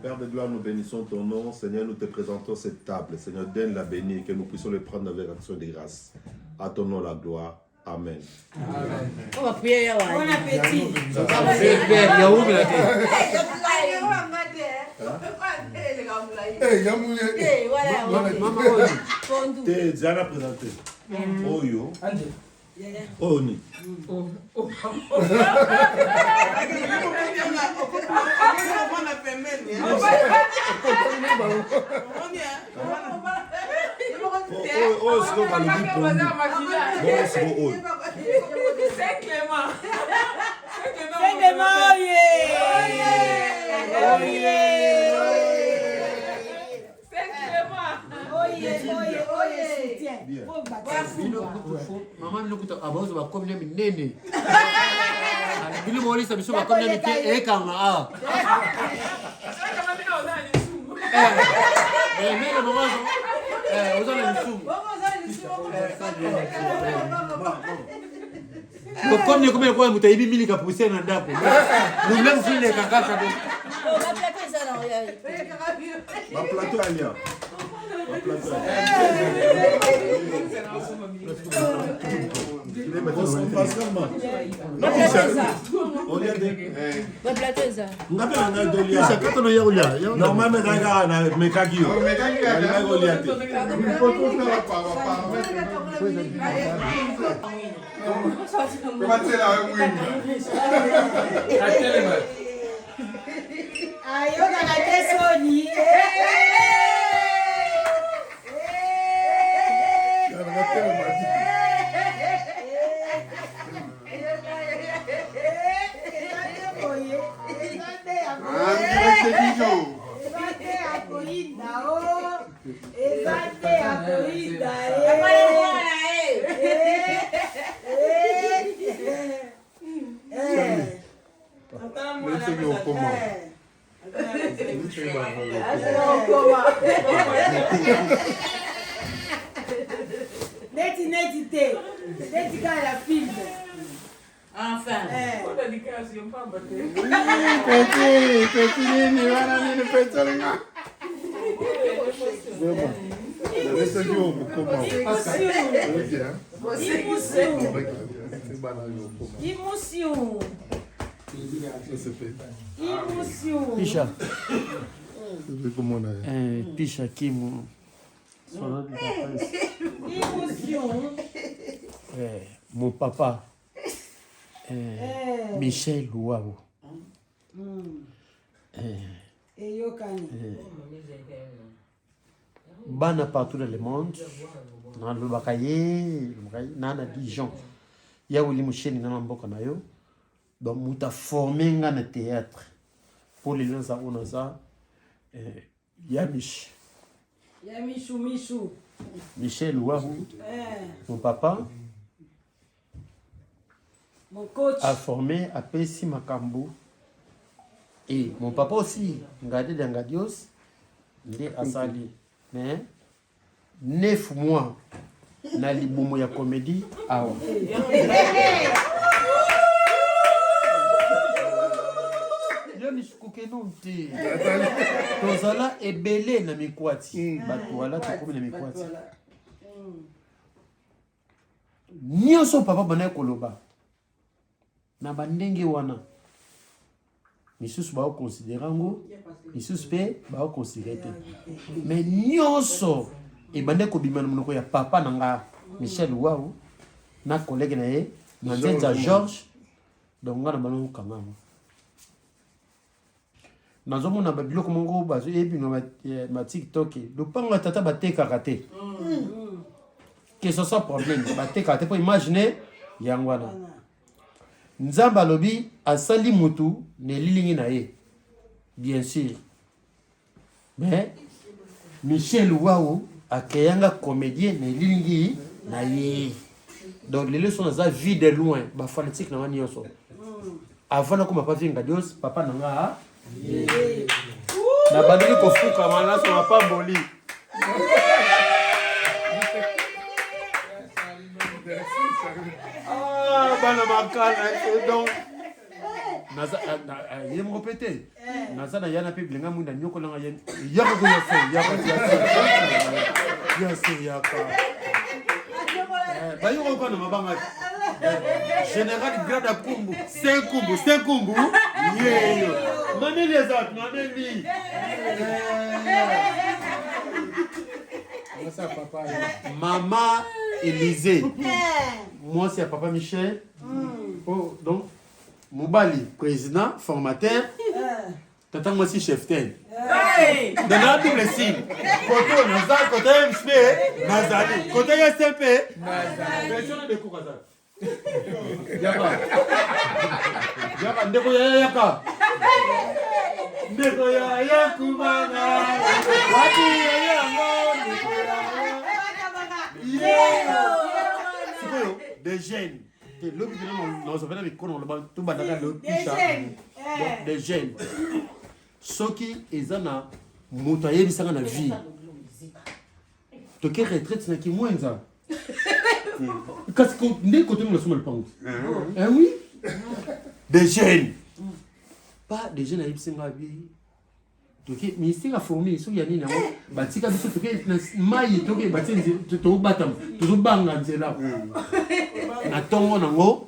Père de gloire, nous bénissons ton nom. Seigneur, nous te présentons cette table. Seigneur, donne la bénie et que nous puissions le prendre avec action de grâce. À ton nom la gloire. Amen. Amen. On va prier. Bon appétit. T'es déjà présenté. Oyo. Oni. Maman lokuta abazo bakomnya minene. Bili molisa biso bakomnya mike ekanga a. Kama bino ozana lisumu. Mele maman ozana lisumu. Bakomnya kumele kwa mutaibi mili kapuse na ndapo. Nule mfile kakaka do. La plateau ça là. Ma plateau alia. Pisha. Pisha Kimu. Mon papa, Michel Louaou. Bana partout dans le monde, dans le Bakaye, dans la Dijon. Il y a Willy Moucheni dans l'Amboka Nayo. Donc, nous avons formé un théâtre. Pour les gens, on a ça. Yamish. Michou. Michel Ouahou, mon papa, mon coach, a formé à Pessi Makambo. Et mon papa aussi, Ngade Dangadios, il est à Sali. Mais 9 mois, dans les boumou ya comédie, ah tozala ebele na mikwati bato wala tokomi na mikwati nyonso papa bana koloba na bandenge wana misusu baokonsidera ngo misusu mpe baokonsidere te mais nyonso ebande kobima na monoko ya papa na nga Michel Ouahou na collègue na ye na nzenza Georges donc nga na bano kangama nazomona babiloko mongo bazo ebino ma TikTok lopango tata batekaka te que ce soit problème batekaka te po imaginer yango wana nzambe alobi asali mutu ne lilingi na ye bien sûr mais Michel Ouahou akeyanga comédien ne lilingi na ye donc les leçons za vie de loin ba fanatique na wani yoso avant na kuma pa vinga Dios papa nanga na bandeli kofuka mana so mapamboli bana makala donc naza ye mo pété naza na yana pe blinga munda nyoko langa ye yako ko yaka ba yo ko na mabanga général grade à kumbu 5 kumbu yeyo nani les autres nani ça papa maman Élisée moi c'est papa Michel oh donc Moubali, président, formateur, tata moi aussi chef ten. Dans la double signe. Côté Nazar, côté MSP, Nazali. Côté SMP, Nazali. Version de Koukaza. Yaka. Yaka, ndeko yaka. Ndeko ya kumanga. Wati yango. C'est des jeunes. L'homme qui nous a fait avec quoi on le tout badaka le des jeunes ceux qui ezana motaye bisanga na vie to ke retraite na ki mwenza parce que ndé côté nous sommes le pango oui des jeunes pas des jeunes à bisanga bi to ke ministère a formé so yani na batika biso to ke mai to ke batinzi to batam to banga nzela na tongo nango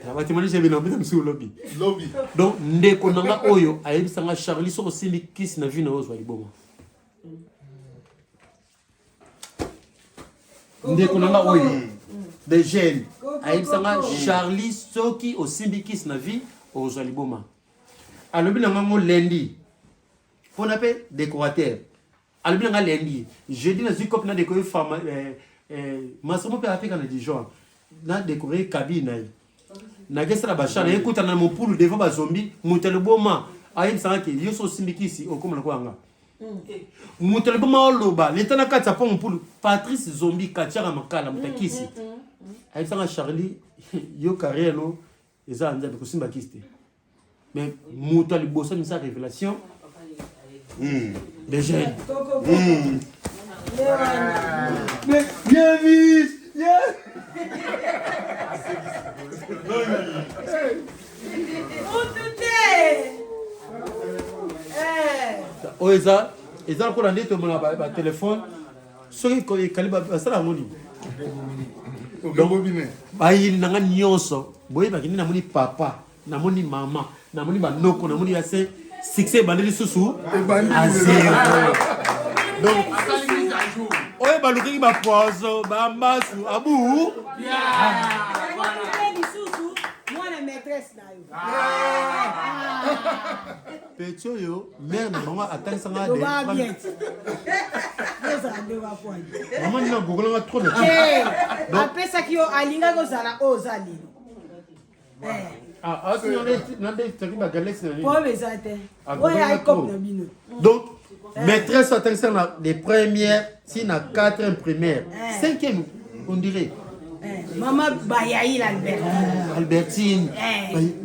abatimani je bino bita msu lobby donc ndeko nanga oyo ayebisanga Charlie so simbi kiss na vie na ozwa liboma ndeko nanga oyo des jeunes ayebisanga Charlie soki osimbi kiss na vie ozwa liboma alobi nanga ngo lundi on appelle décorateur alobi nanga lundi jeudi na zikop na décorer femme masomo pe afika na Dijon na décorer cabine na gesa la bachana écoute na mon poule devant ba zombie muteleboma ayim sanga ke yoso simbikisi okomona kwanga muteleboma oloba letana katsa po mon poule Patrice Zombie kachara makala mutakisi ayim sanga Charlie yo carrière eza nzabe ko simbakiste mais mutalibosa misa révélation des jeunes mais bien vu oh eza ko na ndito mona ba téléphone soki ko kaliba asala moni bayi nanga nyonso boye bakini na moni papa na moni mama na moni banoko na moni yase succès bandeli susu à zéro donc oye baluki ba poison ba masu abu Petio yo, mère na maman attend ça nga de. Maman na Google nga trop de temps. Après ça qui yo alinga ko zala ozali. Ah, asi na de taki ba galaxy na ni. Po bezate. Oya cop na bino. Donc maîtresse attend ça na des premières, si na 4e primaire, 5e on dirait. Maman Bayaï Albertine.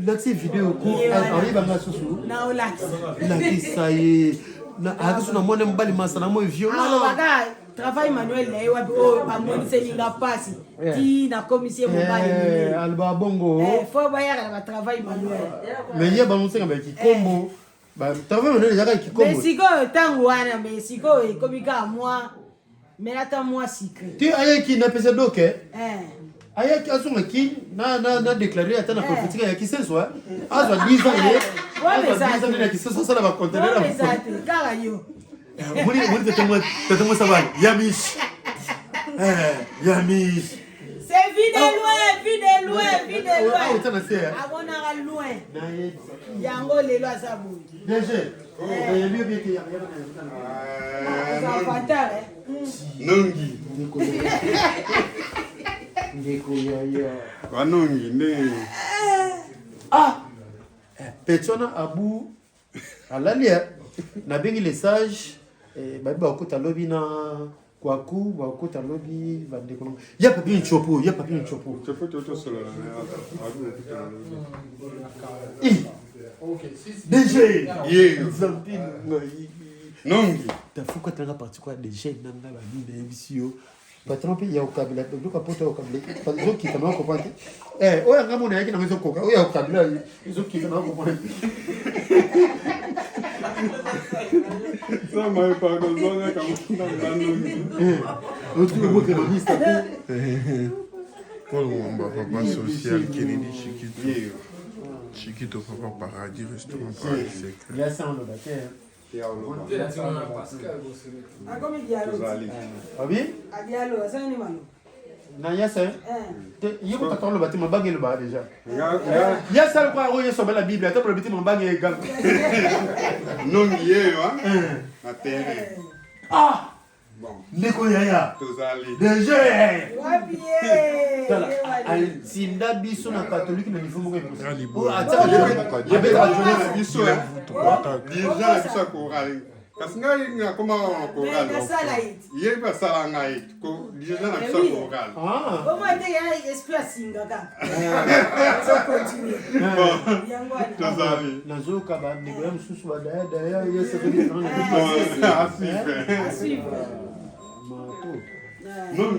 L'accès vidéo ko arrive à susu. Na olax. La kisaye. Na akisu na mwana mbali masana mo violent. Ah, travail manuel na ewa o amoni selinga pasi. Ti na commission mobali. Alba bongo. Faut bayara na travail manuel. Mais yé ba musenga ba kikombo. Ba travail manuel yaka kikombo. Mais siko tangu wana mais siko komika moi. Mais attends moi secret. Tu as qui n'a pas donc aya ki asuma ki na déclarer atana prophétique ya ki senso azwa 10 ans na ki senso sala ba conteneur la exact kala yo muri tetemo sabali yamish yamish c'est vide loin ah utana c'est abona loin yango lelo asabu DG yami obiki ya ça fatale Nongi. Ndeko ya. Wanongi ne. Ah. Petona abu alalia na bengi les sages babi ba okuta lobi na kwaku ba okuta lobi ba ndeko. Ya papi nchopo. Chopo toto solo na. OK. DG. Yeah. Zampine. Nongi. Tafuka tanga parti quoi des jeunes nanga ba ni na bisio Patron il y a au Kabila, donc à porter au Kabila. Pas des autres qui t'ont compris. Eh, ouais, on a mon qui dans les autres. Ouais, au Kabila, les autres qui t'ont compris. Ça m'a pas besoin comme L'autre le mot que m'a dit ça. Paul Wamba, papa social, Kennedy Chiquito. Chiquito, papa paradis, restaurant paradis. Il y a ça en locataire. Akomi dialo. Abi? Adialo, asa ni mano. Na ya ça. Il faut attendre le bâtiment bague le bas déjà. Il y a ça quoi on sur la Bible, attends le bâtiment bague et gam. Non, il est à terre. Ah! Bon, Ndeko yaya. tous allés. Déjà. Wapi Tala, ye. sinda biso na catholique na niveau moko. Oh, attends, Il y a des gens qui sont chorales. Parce que nous avons commencé à Nasala it. il y a pas ça en Haïti. Les gens qui sont chorales. Ah. Comment te ya esprit singaka. Ça continue. Yangwana. Tous allés. Nazoka ba ndeko ya msusu ba daya ya sekeli dans À suivre. À suivre. Non,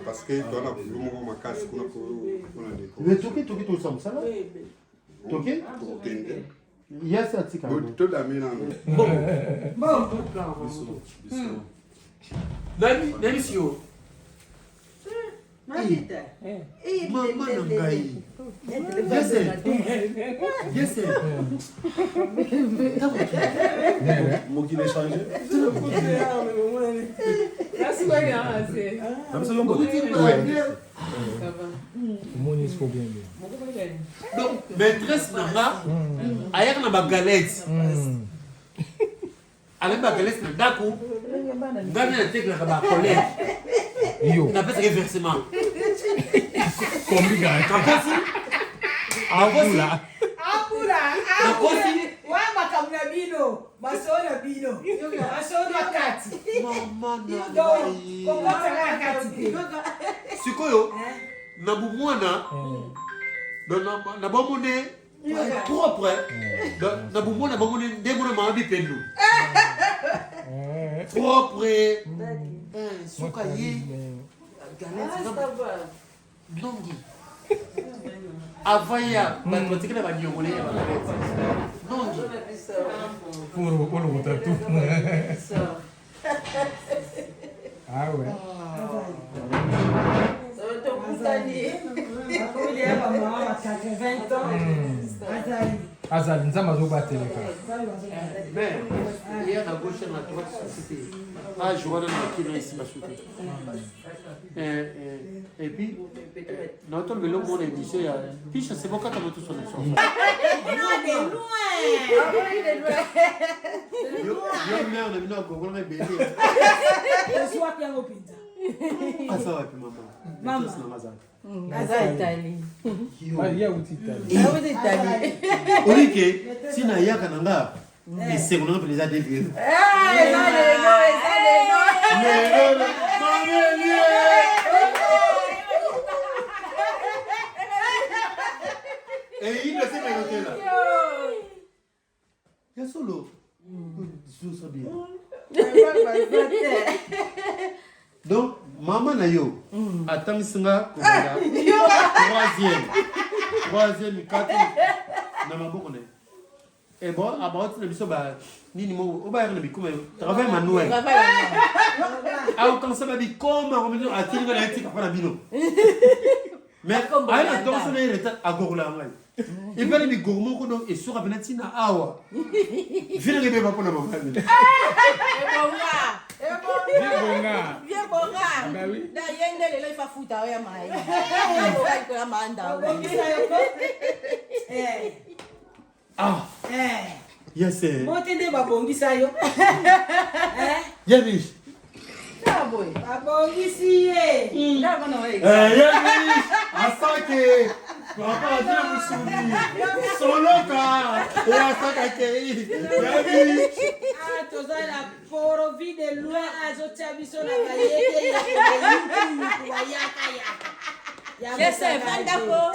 parce que tu mais toki to sam sala. Toki? Yes atika. Bon. Nani sio? Mamita. Mama na ngai. Yes. Moki l'a changé. Merci quoi bien, c'est. Comme ça, on peut Ça va. Mon faut bien. Donc maîtresse nanga ayak na ba galette. Ale ba galette na dako. Ngana na tekla ka ba collègue. Yo. Na pesa versement. Combi Abula. Abula. Wa makamuna bino. Masona bino. Masona kati. Mama na ngai. Kokota kati. Sikoyo. Na bumwana. Na bomone propre. Na bumwana bomone ndemona mabi pendo. Propre. Suka ye. Galette. Nongi. Avaya, batika na banyongole ya galette. Nongi. Pour le botar tout. Ah ouais. Azali, nzamba zo batele ka. Mais il y a la gauche na droite société. Ah, je vois dans la qui ici ma société. Et puis notre vélo mon édition il y a puis c'est bon quand on tout son émission. Yo mère na bino ko ngona bébé. Je suis bien au pinta. Ah ça va puis maman. Aza Italie. Ah, il y a outil Italie. Ah oui, Italie. Olike sina yaka nanga. Et c'est on a pris les défis. Et il ne s'est pas noté là. Il y a solo. Sous bien. Donc, maman na yo. Attends, singa. Troisième, quatrième. Na maboko ne. Et bon, about le biso ba nini mo oba na bikuma travail manuel. Ah, quand ça va bi comme on dit à tirer la éthique après la bino. Mais à la danse na il est à gorula ngai. Il va les gourmand ko donc et sur abenatina awa. Vina ngebe ba pona maman. Viens bonga. Bah oui. Da yende lelo ifa futa ya mai. Ya ko ya manda. Ah. Yes. Motende babongisa yo. Yabish. Ah boy. Babongisi ye. Da bana wai. Yabish. Asake. Papa tena musudi. Soloka. Asaka kei. Yabish. Ah, tozala poro vide loin azotia biso na bayete ya yaka. Laissez, Vandako.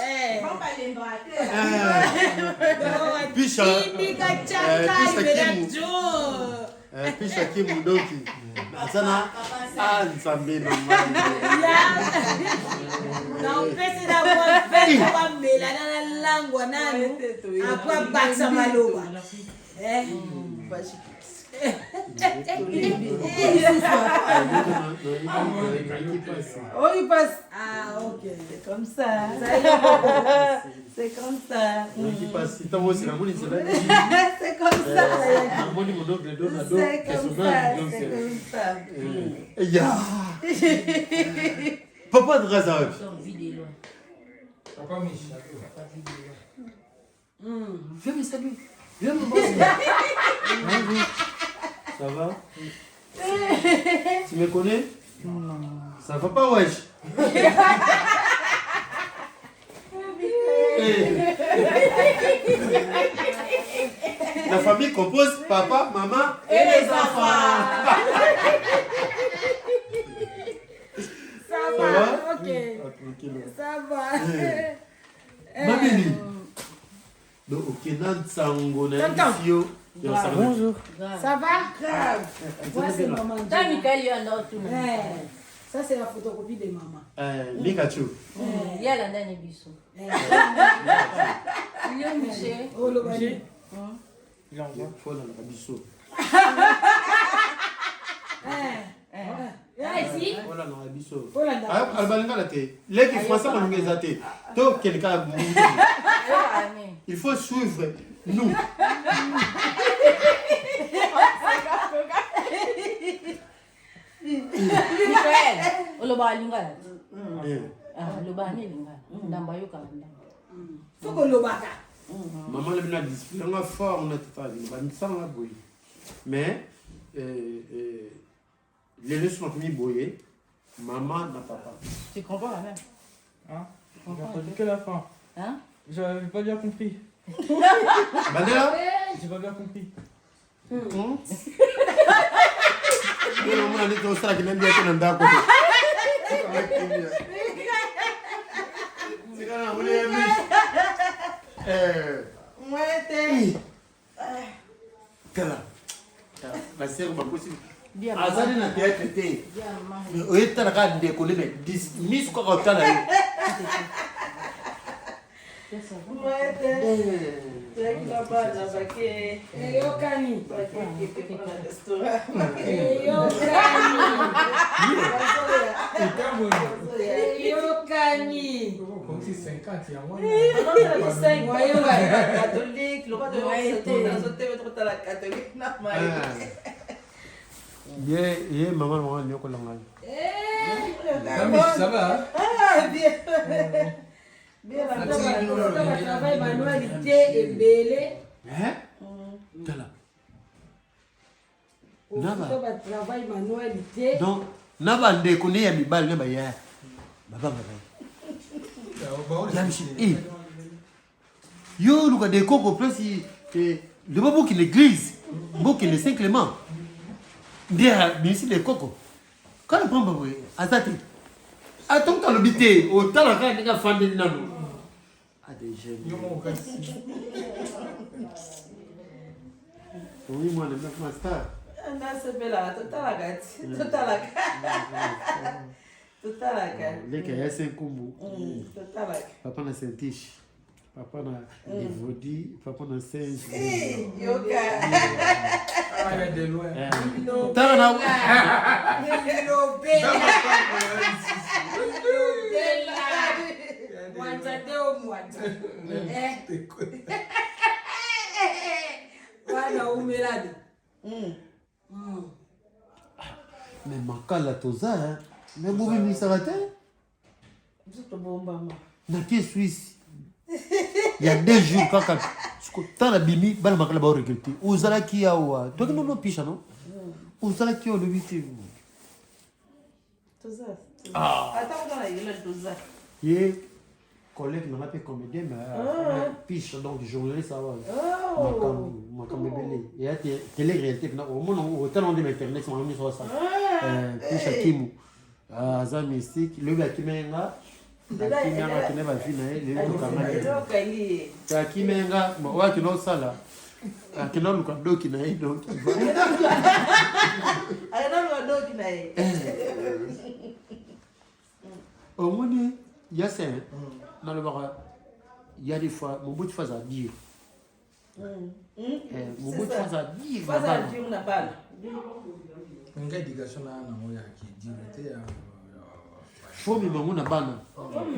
Pisha. Pisha Kimu Doki. Sana Nzambe no Não pense da boa festa com a mela na língua nano. Apa baksa maluba. Oui, passe. Ah, ok. C'est comme ça. C'est comme ça. C'est comme ça. C'est comme ça. Papa de Razak. Papa Micha. Viens me saluer. Viens me voir. Ça va? Tu me connais? Non. Ça va pas, wesh? La famille compose papa, maman et les enfants. Ça va? Ok. Ça va. Mamie. Donc, ok, Nansango, Nanfio. Bonjour. Ça va? Grave. Moi, c'est maman. Ça, c'est la photocopie de maman. Mikachu. Il y a la dernière bisou. Il y a Michel. Oh, le bani. Il envoie. Faut la biso. Ici? Voilà, non, la biso. Oh, là, là. Albalinga la te. Les qui font ça, on les a te. Donc, quelqu'un. Il faut suivre nous. Michel. Oloba lingala. Oloba ni lingala. Ndamba yo kalanda. Faut que le bata. Maman le a discipline, on a fort, on a tout fait, on a sans la bouille. Mais les leçons ont fini bouiller. Maman n'a pas pas. Tu comprends la même? Hein? J'ai entendu que la fin. Hein? J'avais pas bien compris. Bandela? J'ai pas bien compris. On a dit que ça qui n'a bien qu'on a côté. C'est quand on est Kala. La sœur m'a possible. Azali na théâtre té. Mais au état la garde de coller mais 10 mis quoi au tala. Yokani. Yokani. Comme si 50, il y a moins. Catholique, le roi de la catholique. Ye maman mo nyoko langal. Ça va? Ah, bien. Bien, la travail manualité est belé. Hein? Tala. Naba. Travail manualité. Donc, naba ndeko ne ya mibal ne ba ya. Baba baba. Yo, nous avons des cocos, le babo qui l'église, le babo qui est Saint-Clément. Mais ici, les cocos. Quand on prend baboué, attendez. Attends, quand le bité, au temps, on a fan de nano. Ah, des jeunes. Oui, moi, le master. Les cahiers, c'est un combo. Papa n'a Saint-Tiche. Papa n'a Evodi. Papa n'a Saint-Tiche. Ah, il y a des lois. Mais makala toza, hein. Mais vous venez s'arrêter? Dans quelle Suisse? Il y a 2 jours, quand tu as bimi, tu as regretté. Vous allez qui a ou toi qui n'as pas piché, non? Vous allez qui a le 8e? Ah! Et collègue n'a pas fait comédien, mais piche, donc journaliste, ça va. Ma camébélé. Et à télé-réalité, au talent de l'internet, c'est ma sur ça. Piche à Kimu. Azam mystique, le gars qui m'a akimanga kine bavi na ye lelukanga ezokangi akimenga wakina osala akina luka doki na ye donc akanaluka doki na ye omoni yasin nalobaka ya des fois mobutu faza à dire mobutu faza à dire na faza bana dur na bana nga éducation na nango ya kidire te ya fo mimango na bana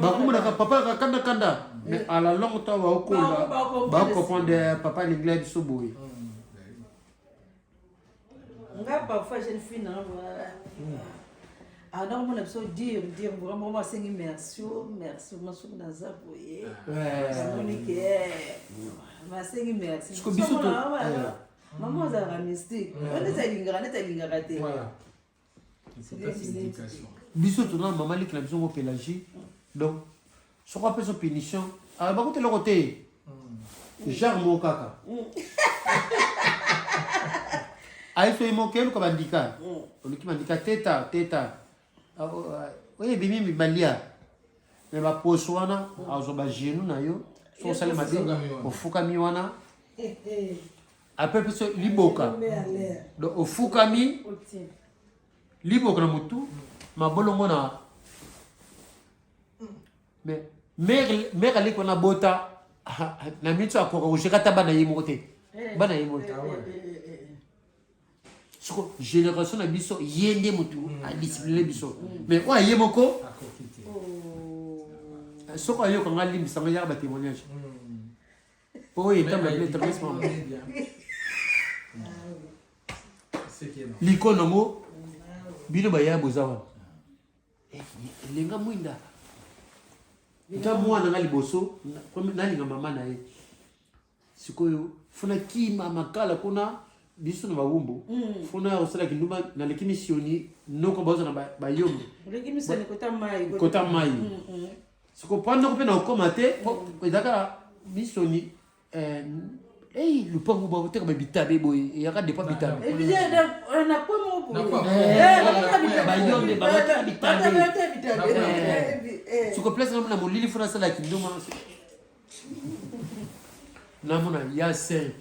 bakumonaka papa kakandakanda mais à la longue temps baokola bacomprendre papa lingla biso boye nga parfois jeune fille na alors mon biso dire vraiment asengi merci masuku naza boye amoni ke masengi merci Parce que biso to maman azalaka mystique neti alingaka te c'est pas éducation biso tona mama liki na biso ngo pélagie donc soko apesa punition bakoteloko te genre mo kaka aiso imoke eluka bandika oluki bandika teta oye bimi mibalia me baposo wana azwa bagenu na yo so osali mabe ofukami wana apres biso liboka donc ofukami liboka na motu mabolongo na mais mare aleki wana bota na mitso akoka kosheka ata bana ye moko te bana ye moko te soko génération na biso ye nde motu adiscipline biso mais oyo aye moko soko ayokanga limbisanga yaka batémoignage po oyo etambla bile établissement likono ngo bino baya boza wana elenga mwinda nta mwana nga liboso nalinga mama na ye sikoyo funa kima makala kuna biso na bawumbu funa osalaki ndumba naleki misioni noko baoza na bayombo kota mai siko panda ko mpe na okoma te ezaka misioni lupango bakoteka babitabe boye eyaka depa bitabe bayombe bakoteka bitabe siko place na molili funa asalaki nduma namona ya saint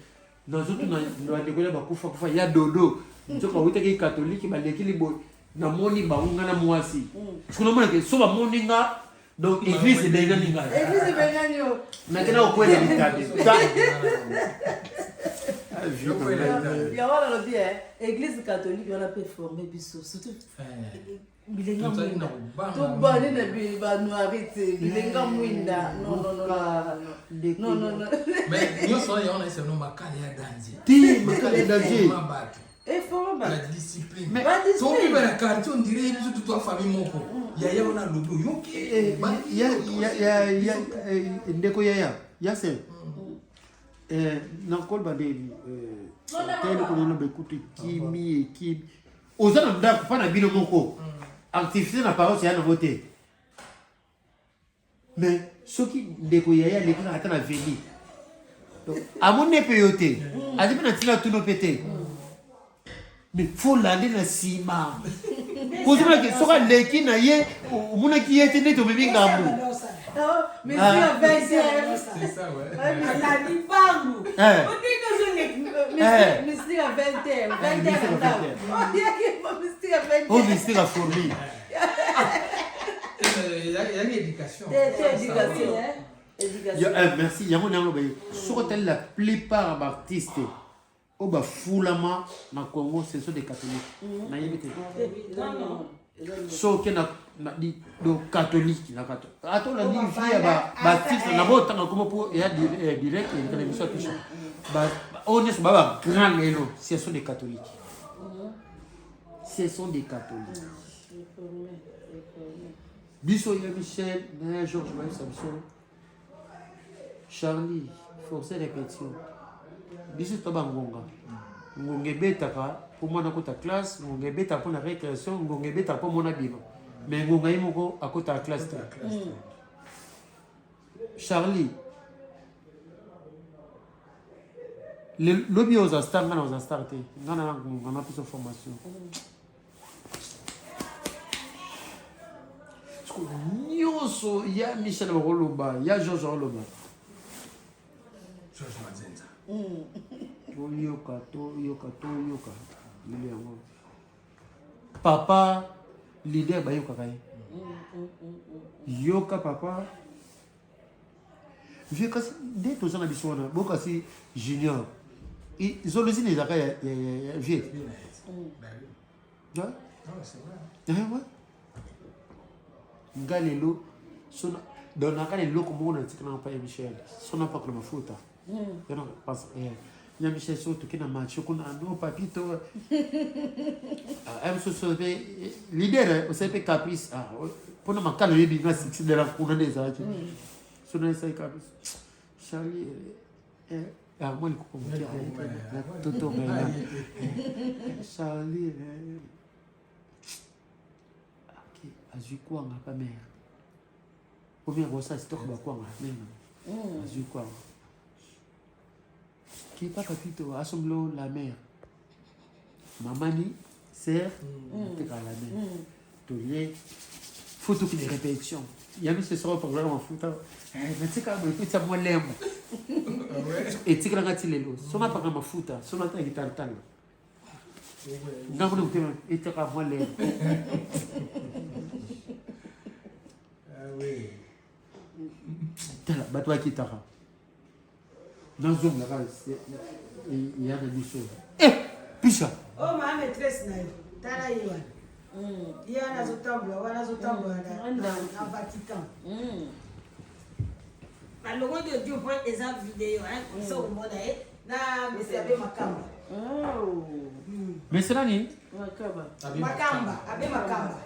nazotu na bandeko ya bakufa ya dodo nzoka awutaki katolike balekili boye namoni bango na mwasi siko namonake so bamoni nga donc église ebengani nga nakena okwela bitabe yawana lobi église catholique wana mpe forme biso surtout bilenga mwinda tobani na banoiri te bilenga mwinda mais nyonso wana yaona eseno makala ya danger ti makala ya danger la discipline tomi bana quartier on dirait biso toute la famille moko yaya wana lobi yoki ndeko ya se nakol bandeli tele konono bekuti kimi oza na ndako mpa na bino moko activité na paroisse ya nango te mais soki ndeko yaya alekaka ata na veli amoni mpe yo te azi mpe na ntina tuno mpe te mais fo lande na nsima kozomonaki soki aleki na ye omonaki ye te nde tomemi ngambu mystique a fourmi merci yango nango baye soko tali la plupart baartiste oyo bafulama na congo ce sont des catholiques nayebi te soki do catholique atolandi vi ya baartiste na botanga komo mpo eya direct elekana biso apiso oyo nyonso baa bagrand lelo ce sont des catholiques ce sont des catholiques biso ya michel na georges bayisa biso charlie force répétition biso to bangonga ngonga ebetaka mpo mwana akota classe ngonga ebetaka mpo na récréation ngonga ebetaka mpo mwana bima mais ngonga ye moko akotaka classe te charlie lobi oza star nga na oza star te nga na ngonga na biso formation nyonso nyonso ya Michel Roloba, ya Georges Roloba. Georges Mazenza. Toyoka. Papa, leader bayoka kai. Yoka papa. Vieux kasi dès tous ans bisona, boka si junior. Ils ont les zaka ya vieux. Ouais. C'est vrai. Ouais. Ngalelo sona dans la kale loko mona tikana pa Michel. Sona pa kwa mafuta. Yana pas ya Michel soto kina macho kuna no papito. So leader o sepe caprice pona makalo yebi nga six de la kuna neza ati. Sona sai caprice. Charlie moi le comprends toto mais Charlie azwi kwanga pa mère. Combien rosa stock ba kwanga même. Azwi kwanga. Qui pas papito assemble la mère. Mamani sœur te la mère. Tolier photo qui des répétitions. Il y a mis ce soir pour vraiment photo. Mais c'est quand même ça moi l'aime. Et tu quand tu lelo. Sona pas comme photo, sona ta guitare tal. Ngamu tema et tu quand moi l'aime. Oui. Tala batwa kitara. Dans zone là il y a des choses. Pisha. Oh ma maîtresse na tala yiwa. Il y a na zotambula wana zotambula na Vatican. Na logo de Dieu pour exemple vidéo hein comme ça au monde na monsieur abe makamba. Oh. Mais c'est là ni Makamba, abe makamba.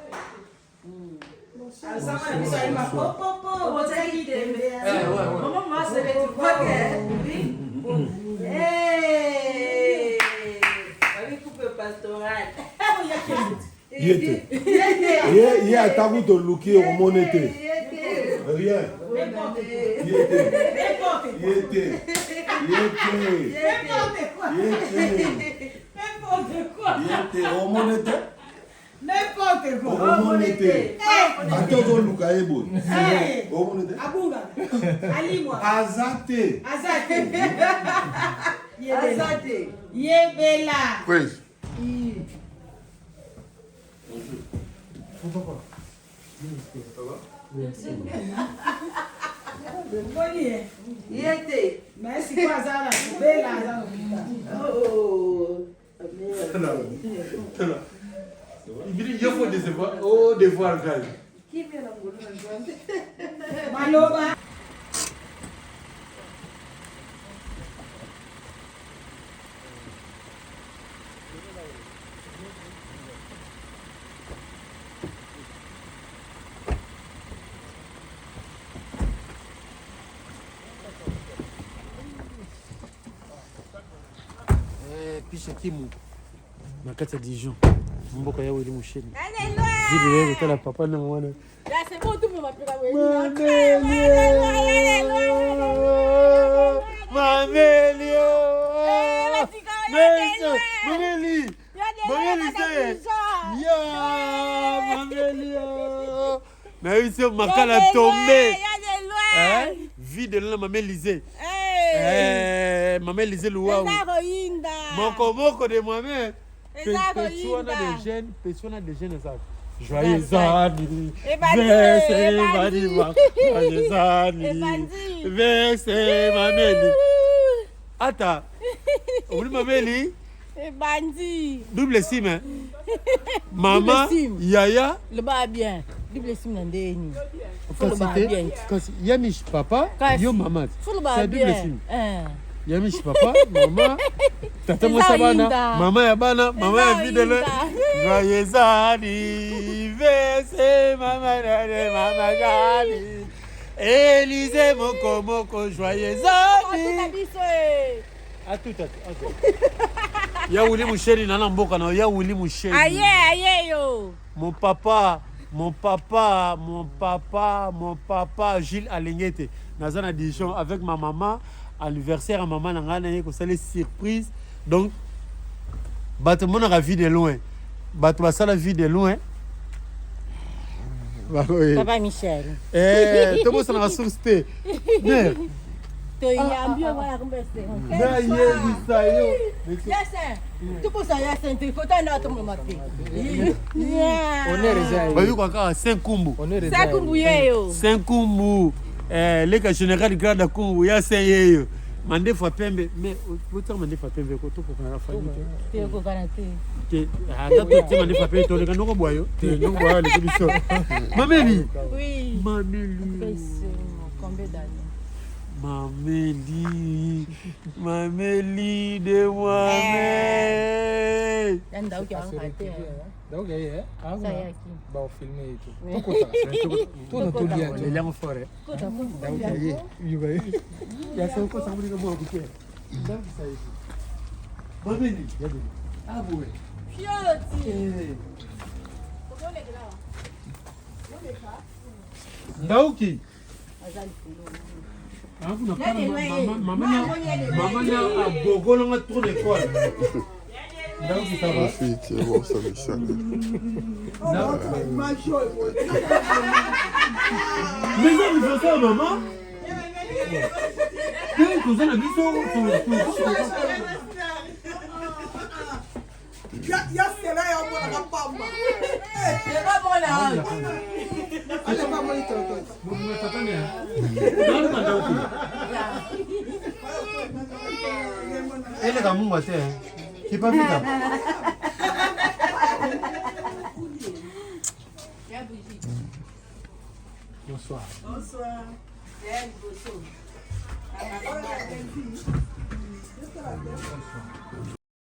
Sama na biso ai mapopo, botaki dembe. Maman m'a serré tu vois que oui. Hey! Avec coupe pastorale. Oh ya Yete. Yé ataku to luki au monete. Rien. Yete. Yete au monete. N'importe quoi. Au monete. Atozo luka ebo. Au monete. Abunga. Alimwa. Azate. Azate. Azate. Yebela. Oui. Bonnie. Yete. Merci kwa zana. Bela zana. Oh. il faut des devoirs. Oh devoir gars. Qui vient la boule Maloba. Pisha kimu. Nakati Dijon. Mboka yao ile musheni. Vile wewe tala papa na mwana. C'est bon, tout le monde m'a pris Makala tombé. Vide là maman Lisée. Maman Lisée Louaou. Moko de moi-même. Personne des jeunes ça. Joyeux anniversaire, joyeux anniversaire, mameli. Ata, ouli mameli. Bandi. Double sim, hein. Maman, Yaya. Le bas bien. Double sim n'andeni. Kasi Yamish papa, yo maman. Le bas bien. Yamish papa, maman. Tata Moussabana, maman Yabana, maman Yavidele. Joyeux anniversaire, maman Gali. Élisée Moko, joyeux anniversaire. À tout. Ya wuli musheri nana mboka na ya wuli musheri. Aye yo. Mon papa Gilles Alengete. Nazana Dijon avec ma maman. Anniversaire à maman nangana yeko sale surprise donc bato mona la vie de loin bato basala vie de loin Papa Michel. Tu bosses dans la source. Mère. Tu y as bien voilà comme c'est. Tu peux ça Yassine, tu faut t'en tout le monde. On est quoi 5 kumbu. 5 kumbu yo. 5 kumbu. Le général grade da kumbu ya 5 yeyo. Mande fois pembe mais autant mande fois pembe ko to ko kana fa ni. Tu ko kana te. Que tu mande fois pembe to le kanoko boyo. Tu no boyo le biso. Mameli. Oui. Mameli. Combien d'années? Mameli de moi. Nda uki angate. Donc ça y est, bah on filme et tout. Tout notre lien. Les liens forêt. Il y a ça quoi ça veut dire moi OK. Mameli. Ah ouais. Fioti. Ndauki. Maman a bogolo nga trop d'école. Ndauki ça va. Fille, tu es bon ça Michel. Mais ça il faut ça maman. Qu'est-ce que ça la biso? Ya c'est là on va la pamba. C'est pas bon là. Allez pas moi tonton. Bon tata ne. Non Ndauki. Elle est dans mon matin. C'est pas vite. Bonsoir. Bonsoir.